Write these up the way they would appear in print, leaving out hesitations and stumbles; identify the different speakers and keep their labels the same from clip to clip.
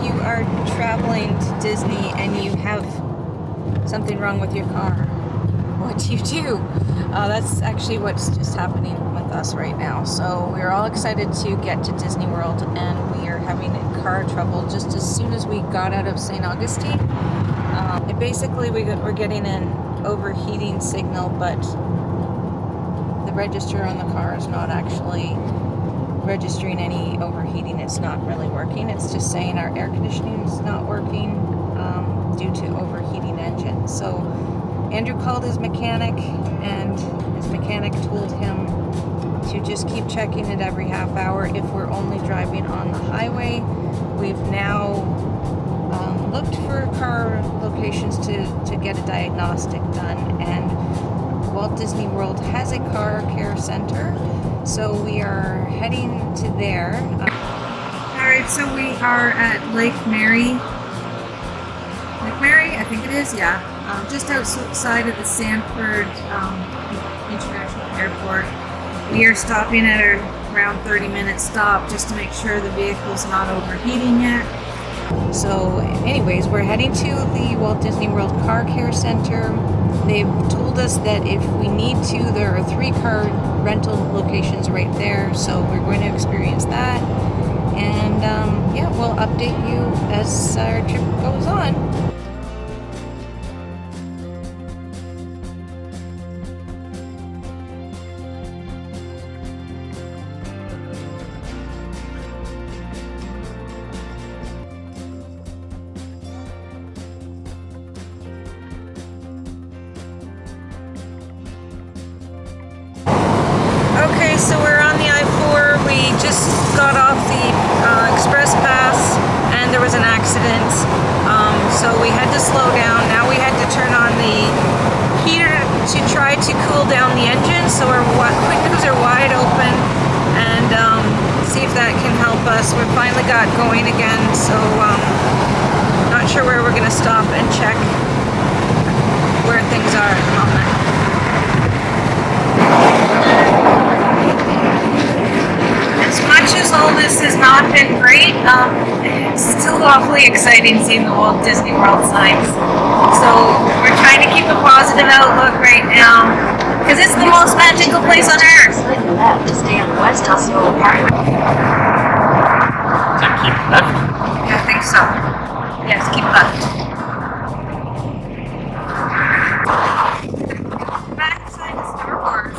Speaker 1: you are traveling to Disney and you have something wrong with your car, what do you do? That's actually what's just happening with us right now. So we're all excited to get to Disney World, and we are having car trouble just as soon as we got out of St. Augustine. Basically, we're getting an overheating signal, but the register on the car is not actually registering any overheating. It's not really working. It's just saying our air conditioning is not working due to overheating engine. So Andrew called his mechanic, and his mechanic told him to just keep checking it every half hour if we're only driving on the highway. We've now looked for car locations to get a diagnostic done, and Walt Disney World has a car care center, so we are heading to there. Alright, so we are at Lake Mary. Lake Mary, I think it is, yeah. Just outside of the Sanford International Airport. We are stopping at a around 30-minute stop just to make sure the vehicle's not overheating yet. So anyways, we're heading to the Walt Disney World Car Care Center. They've told us that if we need to, there are 3 car rental locations right there, so we're going to experience that. And yeah, we'll update you as our trip goes on. Okay, so we're on the I-4. We just got off the express pass and there was an accident. So we had to slow down. Now we had to turn on the heater to try to cool down the engine. So our windows are wide open, and see if that can help us. We finally got going again, so not sure where we're going to stop and check where things are at the moment. As much as all this has not been great, it's still awfully exciting seeing the Walt Disney World signs. So we're trying to keep a positive outlook right now, because it's the most magical place on earth.
Speaker 2: Slightly left to stay on West Hospital Parkway.
Speaker 3: Does that keep left?
Speaker 1: Yeah, I think so. Yes, keep left. Back inside the Star Wars.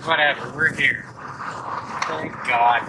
Speaker 3: Whatever, we're here. Thank God.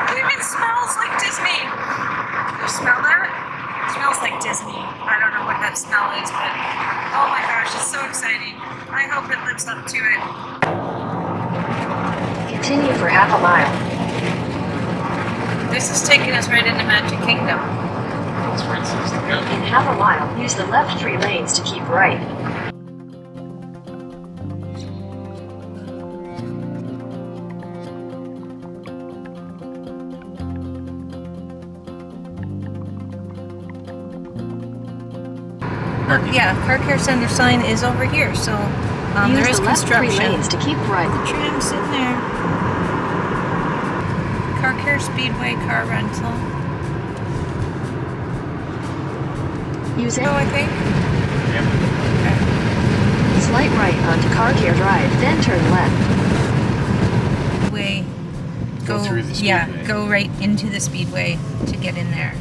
Speaker 1: It even smells like Disney. You smell that? It smells like Disney. I don't know what that smell is, but oh my gosh, it's so exciting. I hope it lives up to it.
Speaker 2: Continue for half a mile.
Speaker 1: This is taking us right into Magic Kingdom.
Speaker 3: That's where it says to go.
Speaker 2: In half a mile, use the left 3 lanes to keep right.
Speaker 1: Yeah, car care center sign is over here, so there is
Speaker 2: Use the left 3
Speaker 1: construction.
Speaker 2: lanes to keep right.
Speaker 1: The tram's in there. Car care Speedway car rental.
Speaker 2: Use it.
Speaker 1: Oh, I think.
Speaker 3: Yep.
Speaker 1: Okay.
Speaker 2: Slight right onto Car Care Drive, then turn left.
Speaker 1: Way.
Speaker 3: Go through the
Speaker 1: Yeah,
Speaker 3: Speedway.
Speaker 1: go right into the Speedway to get in there.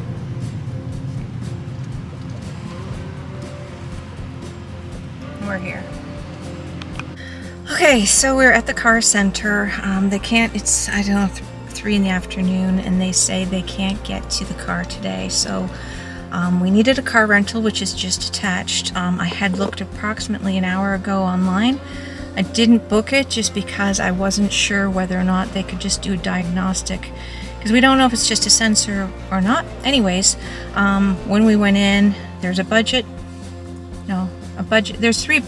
Speaker 1: We're here. Okay, so we're at the car center. They can't, it's, I don't know, 3 in the afternoon, and they say they can't get to the car today. So we needed a car rental, which is just attached. I had looked approximately an hour ago online. I didn't book it just because I wasn't sure whether or not they could just do a diagnostic, because we don't know if it's just a sensor or not. Anyways, when we went in, there's a budget. No, a budget. There's three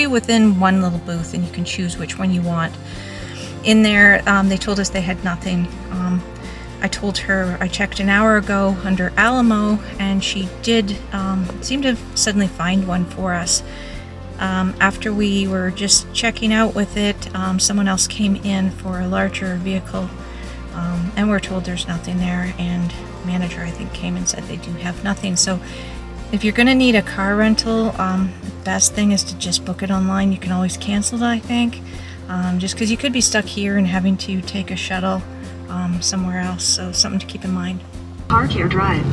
Speaker 1: within one little booth, and you can choose which one you want. In there, they told us they had nothing. I told her I checked an hour ago under Alamo, and she did seem to suddenly find one for us. After we were just checking out with it, someone else came in for a larger vehicle, and we're told there's nothing there, and manager I think came and said they do have nothing. So if you're going to need a car rental, the best thing is to just book it online. You can always cancel it, I think, just because you could be stuck here and having to take a shuttle somewhere else, so something to keep in mind.
Speaker 2: Car Care Drive.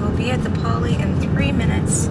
Speaker 1: We'll be at the Poly in 3 minutes.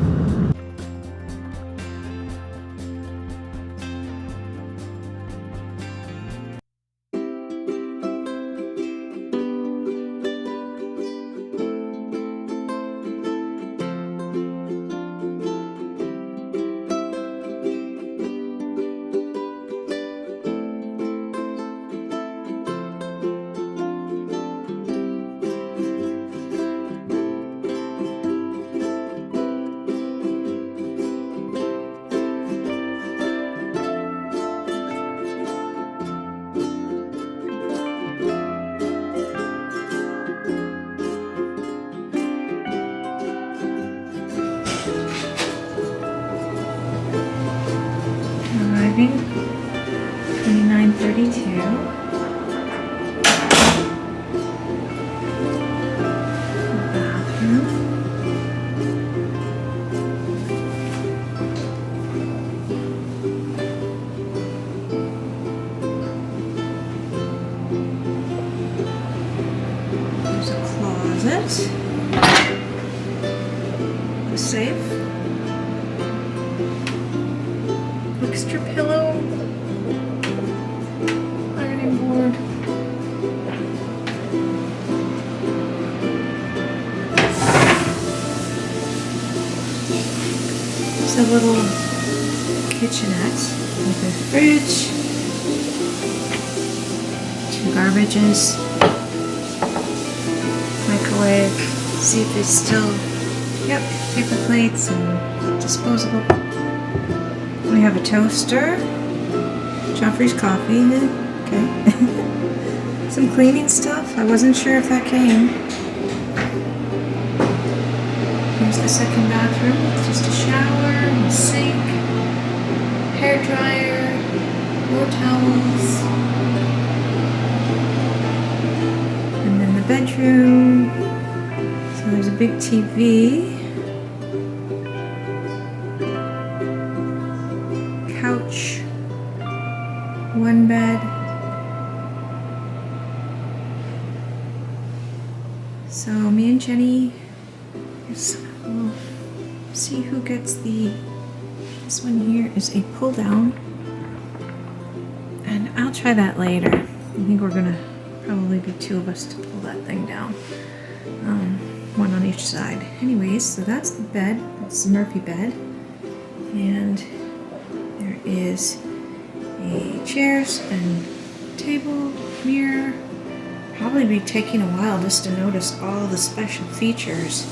Speaker 1: Arriving 29:32. Bathroom. There's a closet. A safe. Extra pillow, ironing board, it's a little kitchenette with a fridge, 2 garbages, microwave, see if there's still, yep, paper plates and disposable. We have a toaster, Joffrey's coffee, okay. Some cleaning stuff, I wasn't sure if that came. Here's the second bathroom, it's just a shower, a sink, hair dryer, more towels. And then the bedroom, so there's a big TV. Couch, 1 bed. So me and Jenny, we'll see who gets this one here is a pull down, and I'll try that later. I think we're gonna probably be 2 of us to pull that thing down, 1 on each side. Anyways, so that's the bed, it's the Murphy bed, and is a chairs and table, mirror. Probably be taking a while just to notice all the special features.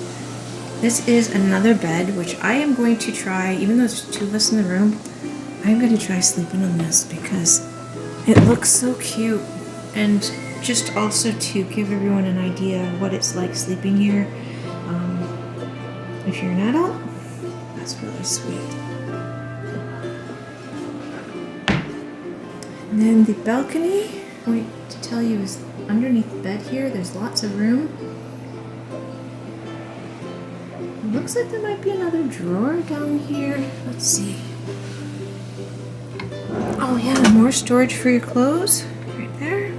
Speaker 1: This is another bed, which I am going to try, even though there's 2 of us in the room, I'm going to try sleeping on this because it looks so cute. And just also to give everyone an idea of what it's like sleeping here. If you're an adult, that's really sweet. And then the balcony, I'm going to tell you, is underneath the bed here. There's lots of room. It looks like there might be another drawer down here. Let's see. Oh yeah, more storage for your clothes right there.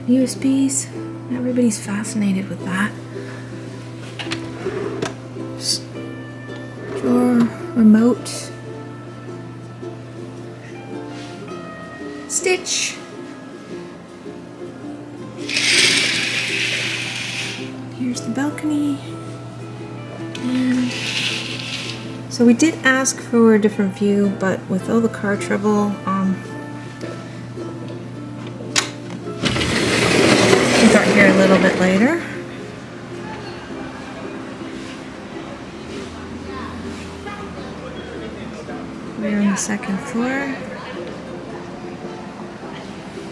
Speaker 1: USBs. Everybody's fascinated with that. Drawer, remote. Stitch. Here's the balcony. And so we did ask for a different view, but with all the car trouble, we got here a little bit later. We're on the 2nd floor.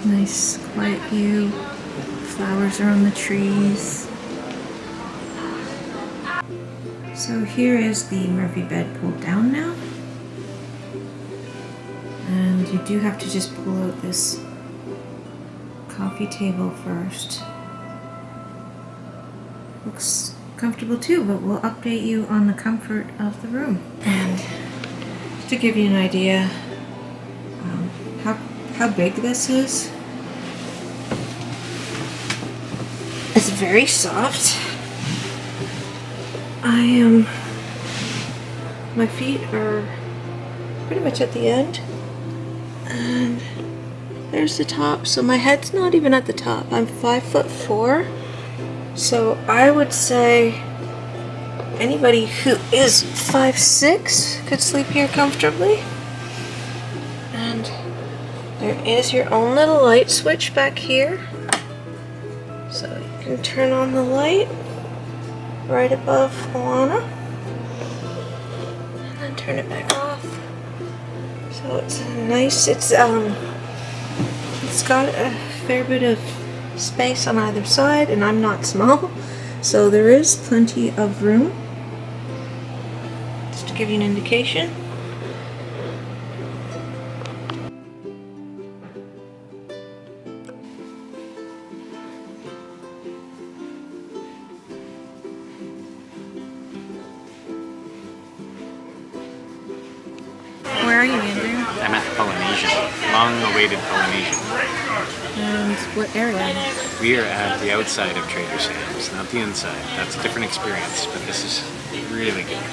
Speaker 1: Nice quiet view. Flowers are on the trees. So here is the Murphy bed pulled down now. And you do have to just pull out this coffee table first. Looks comfortable too, but we'll update you on the comfort of the room. And to give you an idea how big this is, it's very soft. My feet are pretty much at the end, and there's the top, so my head's not even at the top. I'm 5'4", so I would say anybody who is 5'6" could sleep here comfortably. And there is your own little light switch back here, so you can turn on the light right above Alana and then turn it back off. So it's nice. It's got a fair bit of space on either side, and I'm not small, so there is plenty of room. Just to give you an indication. Where are you, Andrew?
Speaker 3: I'm at the Polynesian, long-awaited Polynesian.
Speaker 1: And what area?
Speaker 3: We are at the outside of Trader Sam's, not the inside. That's a different experience, but this is really good.